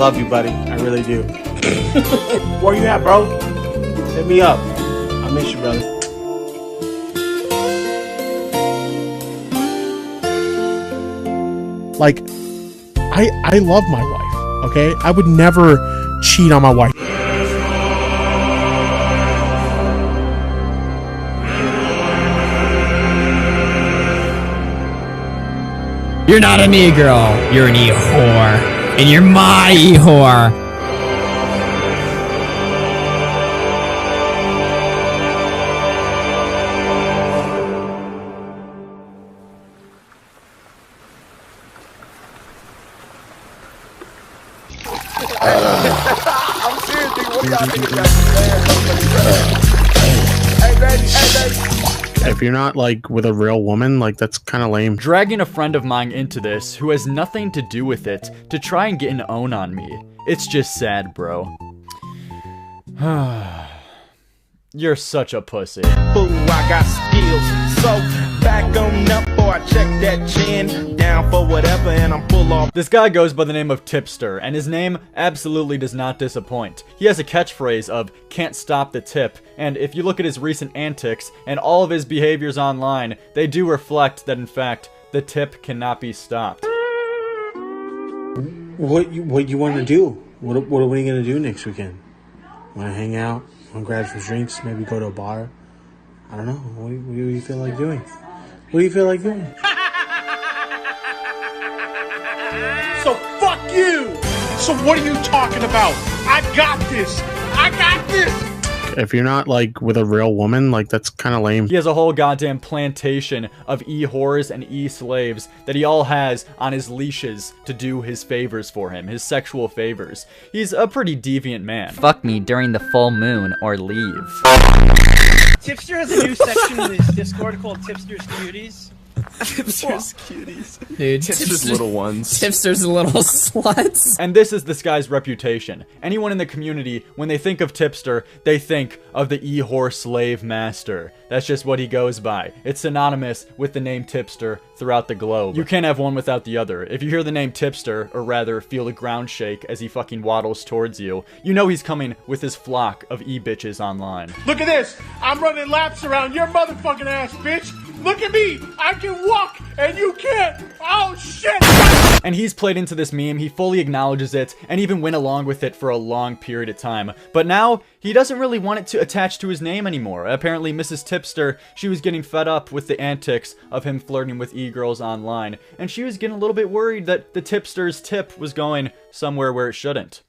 love you, buddy. I really do. Where you at, bro? Hit me up. I miss you, brother. Like, I love my wife, okay? I would never cheat on my wife. You're not an e-girl, you're an e-whore. And you're my e-whore. I'm serious, nigga. What do y'all think about this? Hey, baby. If you're not, like, with a real woman, like, that's kind of lame. Dragging a friend of mine into this who has nothing to do with it to try and get an own on me. It's just sad, bro. You're such a pussy. Ooh, I got skills, so back on up or I check that chin, down for whatever and I'm full off. This guy goes by the name of Tipster, and his name absolutely does not disappoint. He has a catchphrase of, "can't stop the tip," and if you look at his recent antics and all of his behaviors online, they do reflect that in fact, the tip cannot be stopped. What you want to do? What are you going to do next weekend? Want to hang out? Want to grab some drinks? Maybe go to a bar? I don't know. What do you feel like doing? What do you feel like doing? So fuck you! So what are you talking about? I got this! I got this! If you're not, like, with a real woman, like, that's kind of lame. He has a whole goddamn plantation of e-whores and e-slaves that he all has on his leashes to do his favors for him, his sexual favors. He's a pretty deviant man. Fuck me during the full moon or leave. Tipster has a new section in his Discord called Tipster's Cuties. Tipster's cuties. Dude, Tipster's little ones. Tipster's little sluts. And this is this guy's reputation. Anyone in the community, when they think of Tipster, they think of the e-whore slave master. That's just what he goes by. It's synonymous with the name Tipster throughout the globe. You can't have one without the other. If you hear the name Tipster, or rather feel the ground shake as he fucking waddles towards you, you know he's coming with his flock of e-bitches online. Look at this! I'm running laps around your motherfucking ass, bitch! Look at me! I can walk and you can't! Oh shit! And he's played into this meme, he fully acknowledges it, and even went along with it for a long period of time. But now, he doesn't really want it to attach to his name anymore. Apparently, Mrs. Tipster, she was getting fed up with the antics of him flirting with e-girls online, and she was getting a little bit worried that the Tipster's tip was going somewhere where it shouldn't.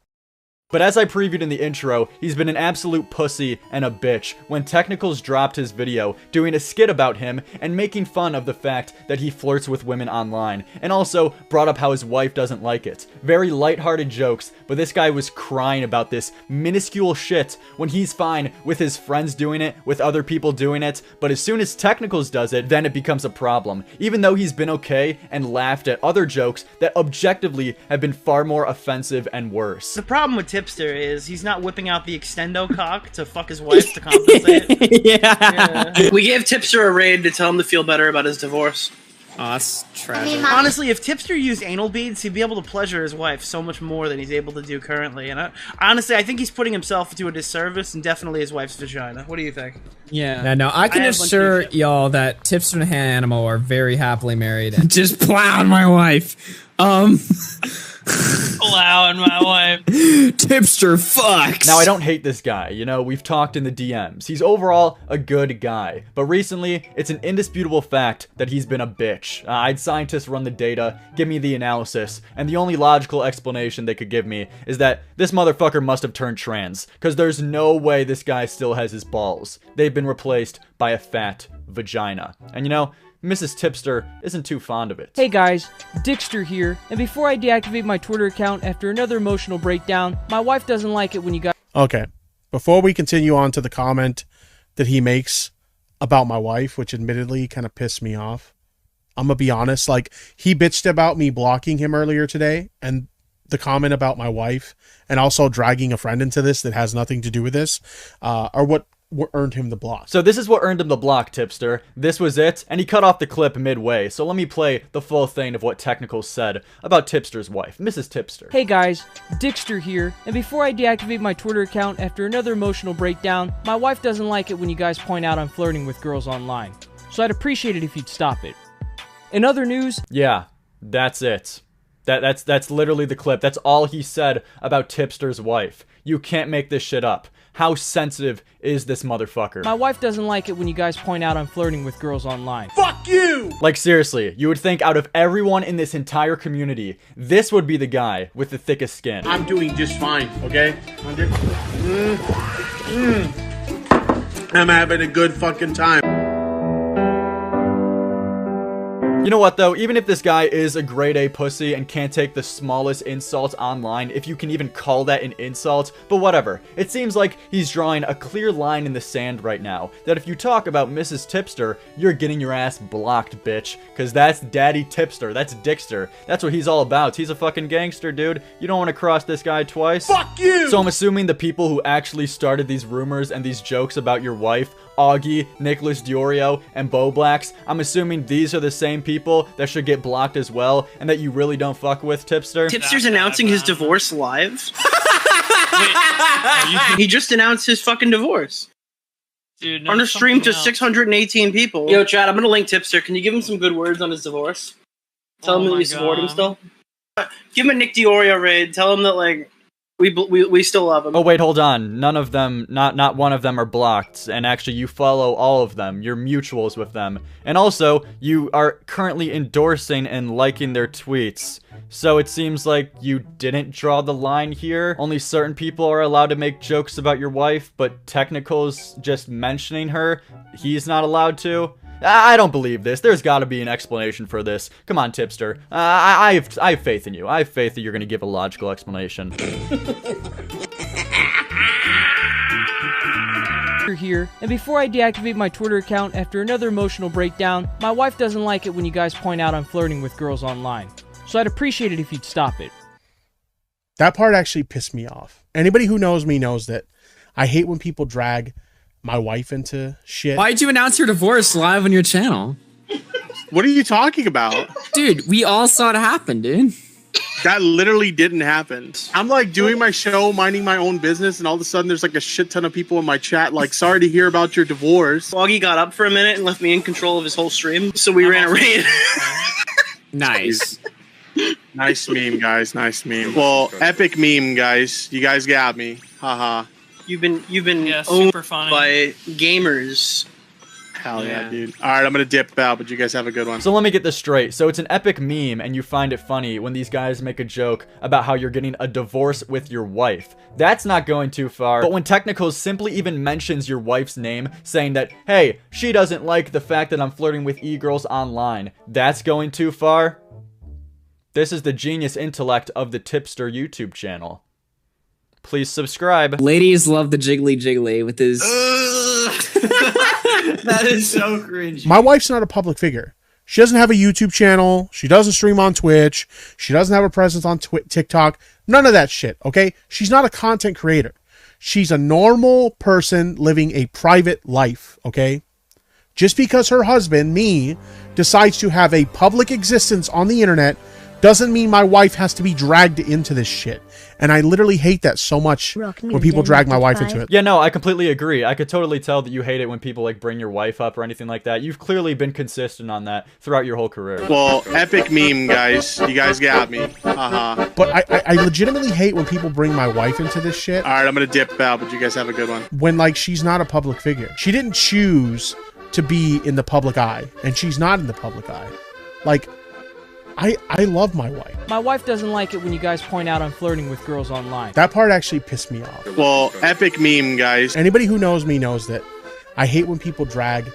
But as I previewed in the intro, he's been an absolute pussy and a bitch when Technicals dropped his video doing a skit about him and making fun of the fact that he flirts with women online, and also brought up how his wife doesn't like it. Very lighthearted jokes, but this guy was crying about this minuscule shit when he's fine with his friends doing it, with other people doing it, but as soon as Technicals does it, then it becomes a problem, even though he's been okay and laughed at other jokes that objectively have been far more offensive and worse. The problem with Tipster is he's not whipping out the extendo cock to fuck his wife to compensate. Yeah. We gave Tipster a raid to tell him to feel better about his divorce. Oh, that's tragic. Honestly, if Tipster used anal beads, he'd be able to pleasure his wife so much more than he's able to do currently. And honestly, I think he's putting himself to a disservice and definitely his wife's vagina. What do you think? Yeah. No, I can assure y'all that Tipster and Hannibal are very happily married and just plowing my wife. Plowing my wife. Tipster fucks. Now, I don't hate this guy, you know, we've talked in the DMs. He's overall a good guy, but recently, it's an indisputable fact that he's been a bitch. I'd scientists run the data, give me the analysis, and the only logical explanation they could give me is that this motherfucker must have turned trans, because there's no way this guy still has his balls. They've been replaced by a fat vagina. And you know, Mrs. Tipster isn't too fond of it. Hey guys, Dixter here, and before I deactivate my Twitter account after another emotional breakdown, my wife doesn't like it when you guys... Okay, before we continue on to the comment that he makes about my wife, which admittedly kind of pissed me off, I'm gonna be honest, like, he bitched about me blocking him earlier today, and the comment about my wife, and also dragging a friend into this that has nothing to do with this, are what what earned him the block. So this is what earned him the block, Tipster. This was it, and he cut off the clip midway. So let me play the full thing of what Technical said about Tipster's wife, Mrs. Tipster. Hey guys, Dixter here, and before I deactivate my Twitter account after another emotional breakdown, my wife doesn't like it when you guys point out I'm flirting with girls online. So I'd appreciate it if you'd stop it. In other news... Yeah, that's it. That's literally the clip. That's all he said about Tipster's wife. You can't make this shit up. How sensitive is this motherfucker? My wife doesn't like it when you guys point out I'm flirting with girls online. Fuck you! Like seriously, you would think out of everyone in this entire community, this would be the guy with the thickest skin. I'm doing just fine, okay? I'm having a good fucking time. You know what though, even if this guy is a grade A pussy and can't take the smallest insult online, if you can even call that an insult, but whatever. It seems like he's drawing a clear line in the sand right now, that if you talk about Mrs. Tipster, you're getting your ass blocked, bitch. Cause that's Daddy Tipster, that's Dixter. That's what he's all about. He's a fucking gangster, dude. You don't want to cross this guy twice. Fuck you! So I'm assuming the people who actually started these rumors and these jokes about your wife, Augie, Nicholas Diorio, and Bo Blacks, I'm assuming these are the same people that should get blocked as well, and that you really don't fuck with, Tipster? Tipster's announcing his divorce live. He just announced his fucking divorce. Dude, no, on a stream to else. 618 people. Yo, Chad, I'm gonna link Tipster. Can you give him some good words on his divorce? Tell him that you support him still. Give him a Nick Diorio raid. Tell him that, like, we still love him. Oh wait, hold on. None of them, not one of them are blocked, and actually you follow all of them. You're mutuals with them. And also, you are currently endorsing and liking their tweets. So it seems like you didn't draw the line here. Only certain people are allowed to make jokes about your wife, but Technical's just mentioning her. He's not allowed to. I don't believe this. There's got to be an explanation for this. Come on, Tipster. I have faith in you. I have faith that you're going to give a logical explanation. Here, and before I deactivate my Twitter account after another emotional breakdown, my wife doesn't like it when you guys point out I'm flirting with girls online. So I'd appreciate it if you'd stop it. That part actually pissed me off. Anybody who knows me knows that I hate when people drag my wife into shit. Why'd you announce your divorce live on your channel? What are you talking about? Dude, we all saw it happen, dude. That literally didn't happen. I'm like doing my show, minding my own business, and all of a sudden there's like a shit ton of people in my chat like, sorry to hear about your divorce. Augie got up for a minute and left me in control of his whole stream, so we ran a raid. Nice. Nice meme, guys. Nice meme. Well, epic meme, guys. You guys got me. Haha. You've been Yeah, owned super funny. by gamers. Hell yeah, dude. All right, I'm gonna dip out, but you guys have a good one. So let me get this straight. So it's an epic meme, and you find it funny when these guys make a joke about how you're getting a divorce with your wife. That's not going too far. But when Technical simply even mentions your wife's name, saying that, hey, she doesn't like the fact that I'm flirting with e-girls online, that's going too far. This is the genius intellect of the Tipster YouTube channel. Please subscribe. Ladies love the jiggly jiggly with his... That is so cringy. My wife's not a public figure. She doesn't have a YouTube channel. She doesn't stream on Twitch. She doesn't have a presence on TikTok. None of that shit, okay? She's not a content creator. She's a normal person living a private life, okay? Just because her husband, me, decides to have a public existence on the internet doesn't mean my wife has to be dragged into this shit. And I literally hate that so much when people drag my wife into it. Yeah, no, I completely agree. I could totally tell that you hate it when people like bring your wife up or anything like that. You've clearly been consistent on that throughout your whole career. Well, epic meme, guys. You guys got me. Haha. But I legitimately hate when people bring my wife into this shit. All right, I'm gonna dip out, but you guys have a good one. When, like, she's not a public figure. She didn't choose to be in the public eye, and she's not in the public eye. Like, I love my wife. My wife doesn't like it when you guys point out I'm flirting with girls online. That part actually pissed me off. Well, epic meme, guys. Anybody who knows me knows that I hate when people drag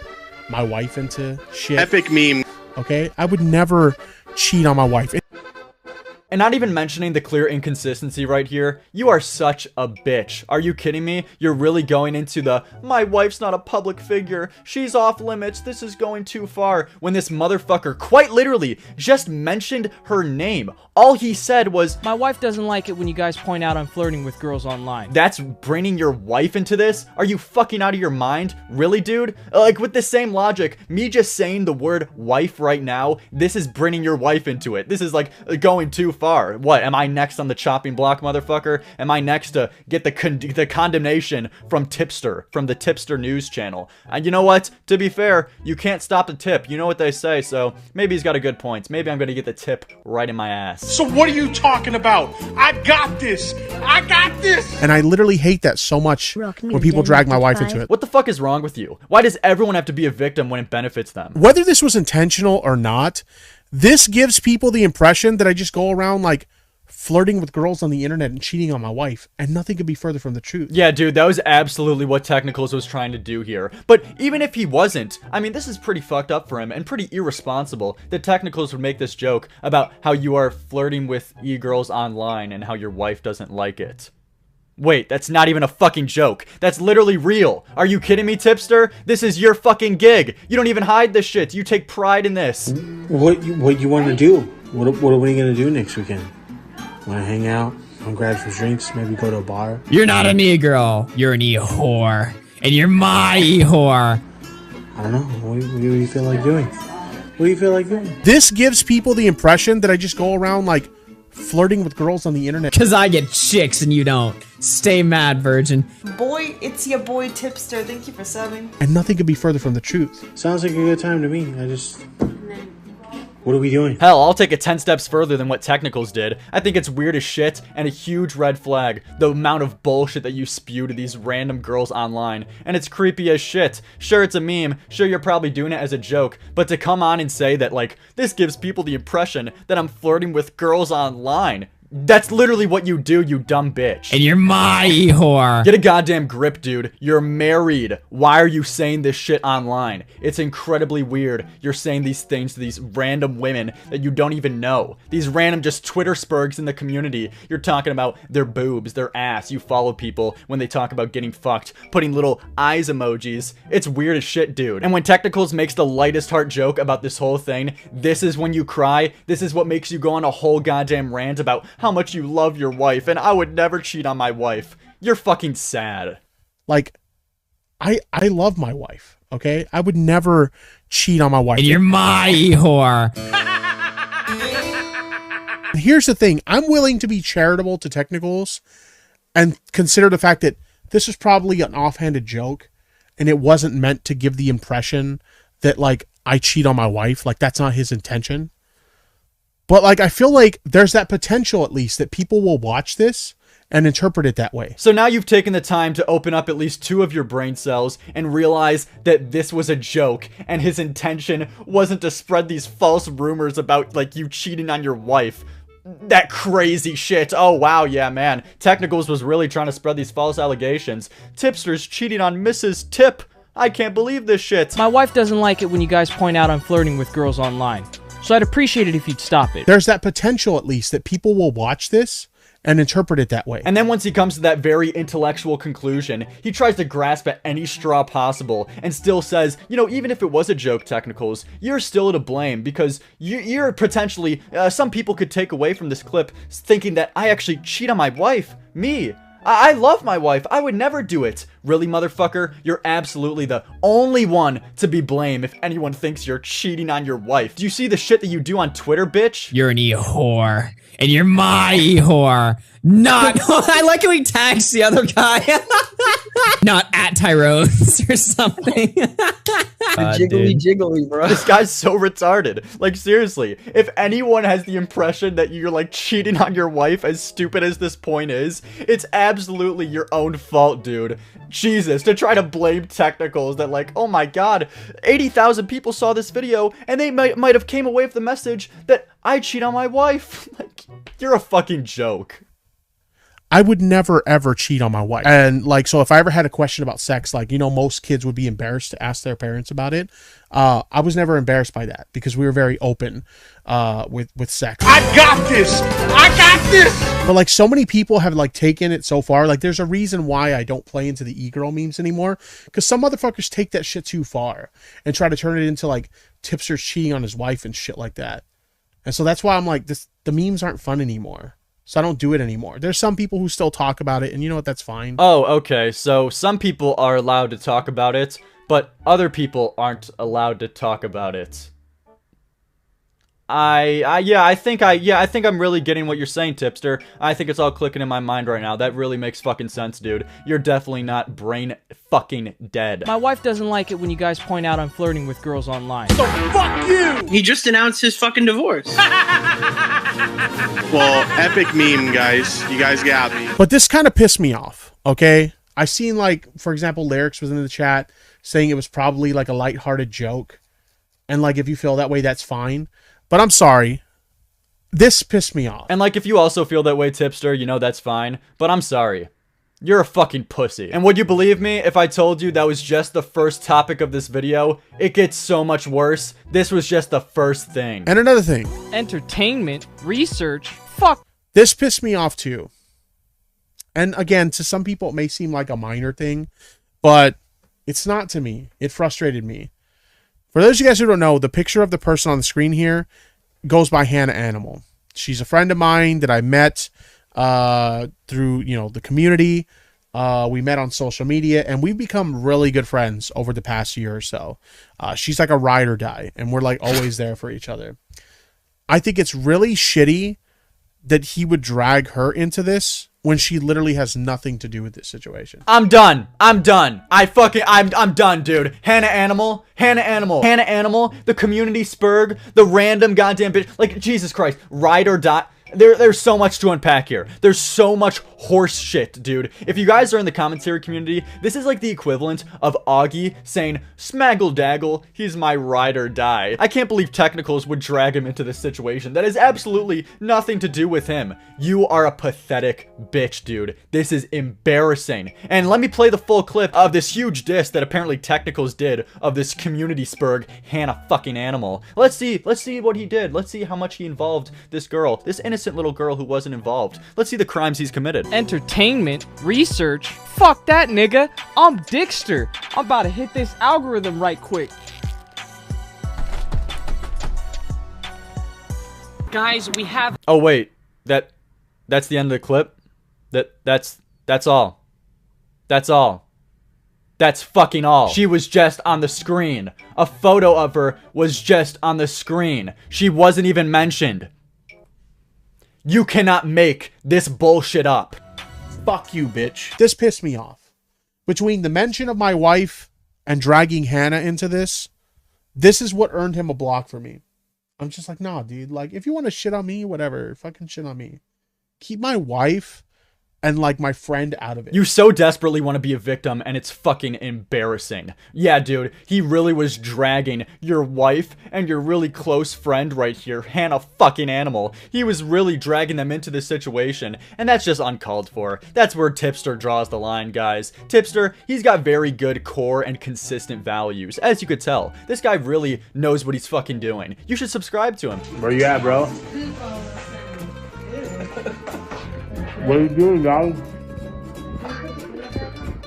my wife into shit. Epic meme. Okay? I would never cheat on my wife. And not even mentioning the clear inconsistency right here, you are such a bitch. Are you kidding me? You're really going into the, my wife's not a public figure, she's off limits, this is going too far, when this motherfucker quite literally just mentioned her name. All he said was, my wife doesn't like it when you guys point out I'm flirting with girls online. That's bringing your wife into this? Are you fucking out of your mind? Really, dude? Like, with the same logic, me just saying the word wife right now, this is bringing your wife into it. This is like going too far. What, am I next on the chopping block, motherfucker? Am I next to get the condemnation from Tipster, from the Tipster news channel? And you know what? To be fair, you can't stop the tip. You know what they say, so maybe he's got a good point. Maybe I'm gonna get the tip right in my ass. So what are you talking about? I got this. I got this. And I literally hate that so much when people drag my wife into it. What the fuck is wrong with you? Why does everyone have to be a victim when it benefits them? Whether this was intentional or not, this gives people the impression that I just go around like flirting with girls on the internet and cheating on my wife, and nothing could be further from the truth. Yeah, dude, that was absolutely what Technicals was trying to do here. But even if he wasn't, I mean, this is pretty fucked up for him and pretty irresponsible that Technicals would make this joke about how you are flirting with e-girls online and how your wife doesn't like it. Wait, that's not even a fucking joke. That's literally real. Are you kidding me, Tipster? This is your fucking gig. You don't even hide this shit. You take pride in this. What you want to do? What are we gonna do next weekend? Want to hang out? Want to grab some drinks? Maybe go to a bar? You're not an e-girl. You're an e-whore. And you're my e-whore. I don't know. What do you feel like doing? What do you feel like doing? This gives people the impression that I just go around like flirting with girls on the internet. Cause I get chicks and you don't. Stay mad, virgin. Boy, it's your boy Tipster. Thank you for subbing. And nothing could be further from the truth. Sounds like a good time to me. What are we doing? Hell, I'll take it 10 steps further than what Technicals did. I think it's weird as shit and a huge red flag, the amount of bullshit that you spew to these random girls online. And it's creepy as shit. Sure, it's a meme. Sure, you're probably doing it as a joke. But to come on and say that, like, this gives people the impression that I'm flirting with girls online. That's literally what you do, you dumb bitch. And you're my e-whore. Get a goddamn grip, dude. You're married. Why are you saying this shit online? It's incredibly weird. You're saying these things to these random women that you don't even know. These random just Twitter spurgs in the community. You're talking about their boobs, their ass. You follow people when they talk about getting fucked, putting little eyes emojis. It's weird as shit, dude. And when Technicals makes the lightest heart joke about this whole thing, this is when you cry. This is what makes you go on a whole goddamn rant about how much you love your wife, and I would never cheat on my wife. You're fucking sad. Like, I love my wife, okay? I would never cheat on my wife. And you're my e-whore. Here's the thing. I'm willing to be charitable to Technicals and consider the fact that this is probably an offhanded joke and it wasn't meant to give the impression that, like, I cheat on my wife. Like, that's not his intention. But, like, I feel like there's that potential, at least, that people will watch this and interpret it that way. So now you've taken the time to open up at least 2 of your brain cells and realize that this was a joke and his intention wasn't to spread these false rumors about, like, you cheating on your wife. That crazy shit. Oh, wow, yeah, man. Technicals was really trying to spread these false allegations. Tipster's cheating on Mrs. Tip. I can't believe this shit. My wife doesn't like it when you guys point out I'm flirting with girls online. So I'd appreciate it if you'd stop it. There's that potential, at least, that people will watch this and interpret it that way. And then once he comes to that very intellectual conclusion, he tries to grasp at any straw possible and still says, you know, even if it was a joke, Technicals, you're still to blame because you're potentially, some people could take away from this clip thinking that I actually cheat on my wife, me. I love my wife. I would never do it. Really, motherfucker? You're absolutely the only one to be blamed if anyone thinks you're cheating on your wife. Do you see the shit that you do on Twitter, bitch? You're an e-whore. And you're my e-whore. Not, I like how he tags the other guy. Not at Tyrone's or something. Jiggly, bro. This guy's so retarded. Like, seriously, if anyone has the impression that you're, like, cheating on your wife, as stupid as this point is, it's absolutely your own fault, dude. Jesus, to try to blame Technicals that, like, oh my god, 80,000 people saw this video, and they might have came away with the message that I cheat on my wife. Like, you're a fucking joke. I would never ever cheat on my wife. And like, so if I ever had a question about sex, like, you know, most kids would be embarrassed to ask their parents about it. I was never embarrassed by that because we were very open with sex. I got this. I got this. But like, so many people have like taken it so far. Like, there's a reason why I don't play into the e-girl memes anymore, because some motherfuckers take that shit too far and try to turn it into like Tipster's cheating on his wife and shit like that. And so that's why I'm like, the memes aren't fun anymore. So I don't do it anymore. There's some people who still talk about it, and you know what? That's fine. Oh, okay. So some people are allowed to talk about it, but other people aren't allowed to talk about it. I think I'm really getting what you're saying, Tipster. I think it's all clicking in my mind right now. That really makes fucking sense, dude. You're definitely not brain fucking dead. My wife doesn't like it when you guys point out I'm flirting with girls online. So fuck you! He just announced his fucking divorce. Well, epic meme, guys. You guys got me. But this kind of pissed me off, okay? I seen, like, for example, Lerix was in the chat saying it was probably like a lighthearted joke. And like, if you feel that way, that's fine. But I'm sorry. This pissed me off. And like, if you also feel that way, Tipster, you know that's fine. But I'm sorry. You're a fucking pussy. And would you believe me if I told you that was just the first topic of this video? It gets so much worse. This was just the first thing. And another thing. Entertainment, research, fuck. This pissed me off too. And again, to some people it may seem like a minor thing, but it's not to me. It frustrated me. For those of you guys who don't know, the picture of the person on the screen here goes by Hannah Animal. She's a friend of mine that I met through, you know, the community. We met on social media, and we've become really good friends over the past year or so. She's like a ride or die, and we're like always there for each other. I think it's really shitty that he would drag her into this when she literally has nothing to do with this situation. I'm done. I'm done. I'm done, dude. Hannah Animal, the community spurg, the random goddamn bitch. Like, Jesus Christ, ride or die. There's so much to unpack here. There's so much horse shit, dude. If you guys are in the commentary community, this is like the equivalent of Augie saying, Smaggle Daggle, he's my ride or die. I can't believe Technicals would drag him into this situation. That has absolutely nothing to do with him. You are a pathetic bitch, dude. This is embarrassing. And let me play the full clip of this huge diss that apparently Technicals did of this community spurg, Hannah fucking Animal. Let's see what he did. Let's see how much he involved this girl, this innocent little girl who wasn't involved. Let's see the crimes he's committed. Entertainment, research, fuck that nigga. I'm Dixter. I'm about to hit this algorithm right quick. Guys, we have... Oh wait, that's the end of the clip? That's all. That's all. That's fucking all. She was just on the screen. A photo of her was just on the screen. She wasn't even mentioned. You cannot make this bullshit up. Fuck you, bitch. This pissed me off. Between the mention of my wife and dragging Hannah into this is what earned him a block for me. I'm just like, nah, dude. Like, if you want to shit on me, whatever. Fucking shit on me. Keep my wife and like my friend out of it. You so desperately want to be a victim, and it's fucking embarrassing. Yeah, dude, he really was dragging your wife and your really close friend right here, Hannah fucking Animal. He was really dragging them into this situation, and that's just uncalled for. That's where Tipster draws the line, guys. Tipster, he's got very good core and consistent values, as you could tell. This guy really knows what he's fucking doing. You should subscribe to him. Where you at, bro? What are you doing, dog?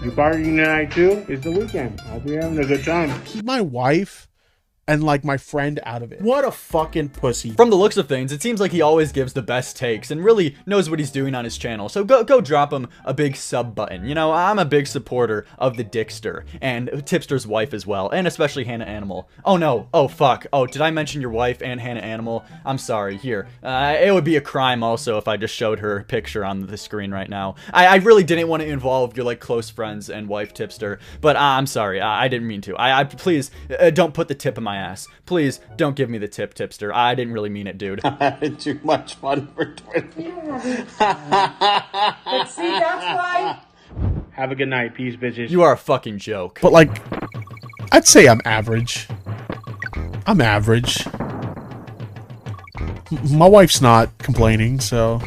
You partying tonight too? It's the weekend. I'll be having a good time. Keep my wife and like my friend out of it. What a fucking pussy. From the looks of things, it seems like he always gives the best takes and really knows what he's doing on his channel. So go drop him a big sub button. You know, I'm a big supporter of the Dixter and Tipster's wife as well, and especially Hannah Animal. Oh no, oh fuck. Oh, did I mention your wife and Hannah Animal? I'm sorry. Here, it would be a crime also if I just showed her picture on the screen right now. I really didn't want to involve your like close friends and wife Tipster, but I'm sorry. I didn't mean to. I please don't put the tip in my ass. Please don't give me the tip, Tipster. I didn't really mean it, dude. I had too much fun for Twitter. But see, that's why. Have a good night. Peace, bitches. You are a fucking joke. But like, I'd say I'm average. I'm average. My wife's not complaining, so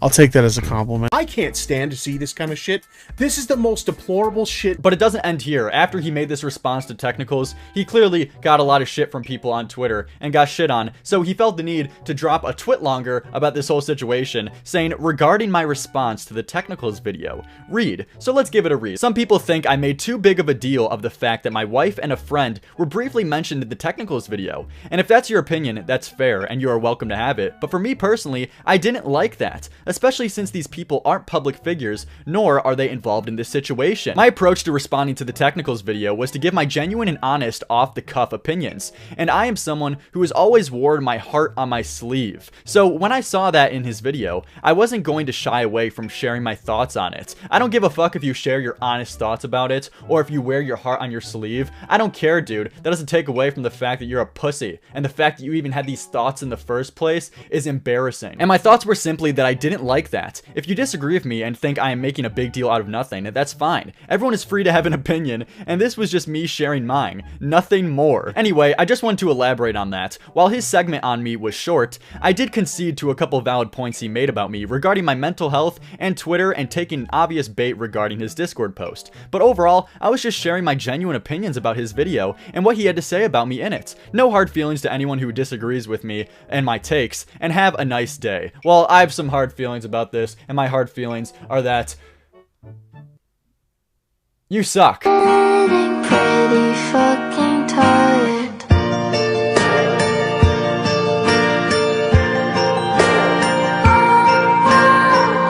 I'll take that as a compliment. I can't stand to see this kind of shit. This is the most deplorable shit. But it doesn't end here. After he made this response to technicals, he clearly got a lot of shit from people on Twitter and got shit on, so he felt the need to drop a twit longer about this whole situation, saying, regarding my response to the technicals video, read. So let's give it a read. Some people think I made too big of a deal of the fact that my wife and a friend were briefly mentioned in the technicals video, and if that's your opinion, that's fair and you are welcome to have it, but for me personally, I didn't like that, especially since these people aren't public figures, nor are they involved in this situation. My approach to responding to the technicals video was to give my genuine and honest off-the-cuff opinions, and I am someone who has always worn my heart on my sleeve. So when I saw that in his video, I wasn't going to shy away from sharing my thoughts on it. I don't give a fuck if you share your honest thoughts about it, or if you wear your heart on your sleeve. I don't care, dude. That doesn't take away from the fact that you're a pussy, and the fact that you even had these thoughts in the first place is embarrassing. And my thoughts were simply that I didn't like that. If you disagree with me and think I am making a big deal out of nothing, that's fine. Everyone is free to have an opinion, and this was just me sharing mine. Nothing more. Anyway, I just wanted to elaborate on that. While his segment on me was short, I did concede to a couple valid points he made about me regarding my mental health and Twitter and taking obvious bait regarding his Discord post. But overall, I was just sharing my genuine opinions about his video and what he had to say about me in it. No hard feelings to anyone who disagrees with me and my takes, and have a nice day. Well, I have some hard feelings about this, and my hard feelings are that you suck. Pretty fucking tired.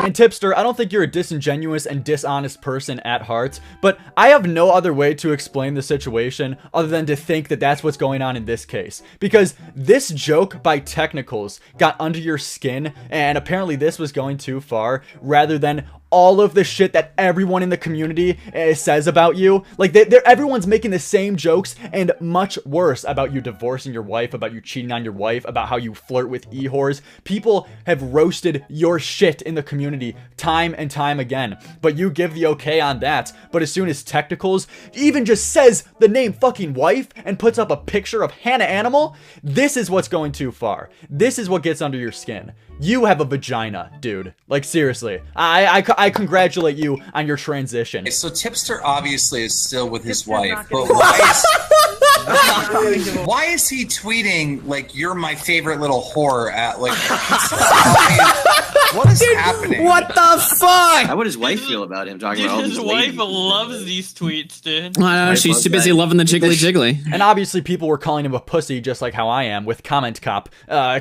And Tipster, I don't think you're a disingenuous and dishonest person at heart, but I have no other way to explain the situation other than to think that that's what's going on in this case. Because this joke by technicals got under your skin, and apparently this was going too far, rather than all of the shit that everyone in the community says about you. Like, everyone's making the same jokes and much worse about you divorcing your wife, about you cheating on your wife, about how you flirt with e-whores. People have roasted your shit in the community time and time again, but you give the okay on that. But as soon as technicals even just says the name fucking wife and puts up a picture of Hannah Animal, this is what's going too far. This is what gets under your skin. You have a vagina, dude. Like, seriously. I congratulate you on your transition. So Tipster obviously is still with his wife, but why is he tweeting like you're my favorite little whore at like what is happening? What the fuck? How would his wife feel about him talking about all these His wife loves these tweets, dude. I don't know, she's too busy loving the jiggly jiggly. And obviously people were calling him a pussy just like how I am with Comment Cop,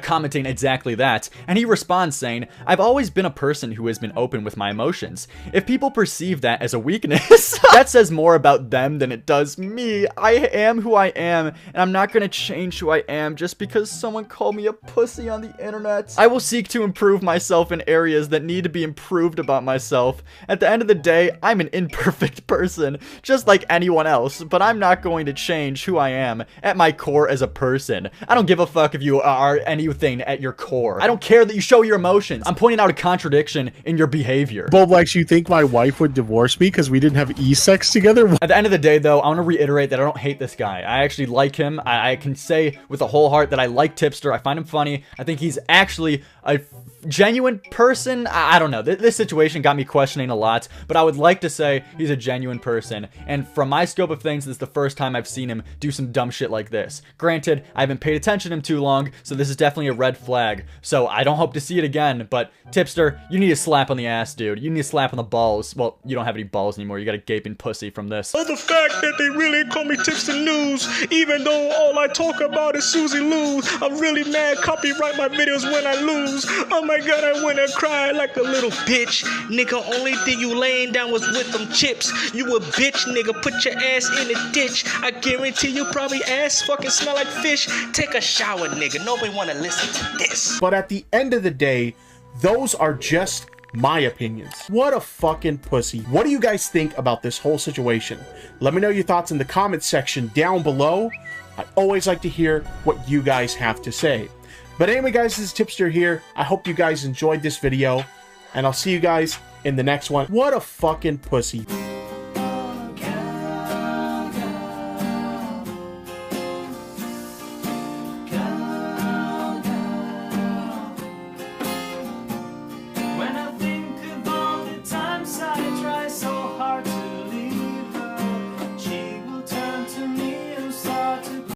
commenting exactly that. And he responds saying, I've always been a person who has been open with my emotions. If people perceive that as a weakness, that says more about them than it does me. I am who I am, and I'm not gonna change who I am just because someone called me a pussy on the internet. I will seek to improve myself in areas that need to be improved about myself. At the end of the day, I'm an imperfect person, just like anyone else, but I'm not going to change who I am at my core as a person. I don't give a fuck if you are anything at your core. I don't care that you show your emotions. I'm pointing out a contradiction in your behavior. Boblex, you think my wife would divorce me because we didn't have e-sex together? At the end of the day, though, I want to reiterate that I don't hate this guy. I actually like him. I can say with a whole heart that I like Tipster. I find him funny. I think he's actually a genuine person. I don't know. This situation got me questioning a lot, but I would like to say he's a genuine person. And from my scope of things, this is the first time I've seen him do some dumb shit like this. Granted, I haven't paid attention to him too long, so this is definitely a red flag. So I don't hope to see it again, but Tipster, you need a slap on the ass, dude. You need a slap on the balls. Well, you don't have any balls anymore. You got a gaping pussy from this. Oh, the fact that they really call me Tipster News, even though all I talk about is Susie Lou. I'm really mad, copyright my videos when I lose. Oh my god, I went and cried like a little bitch. Nigga, only thing you laying down was with them chips. You a bitch, nigga, put your ass in the ditch. I guarantee you probably ass fucking smell like fish. Take a shower, nigga. Nobody wanna listen to this. But at the end of the day, those are just my opinions. What a fucking pussy. What do you guys think about this whole situation? Let me know your thoughts in the comments section down below. I always like to hear what you guys have to say. But anyway, guys, this is Tipster here. I hope you guys enjoyed this video, and I'll see you guys in the next one. What a fucking pussy.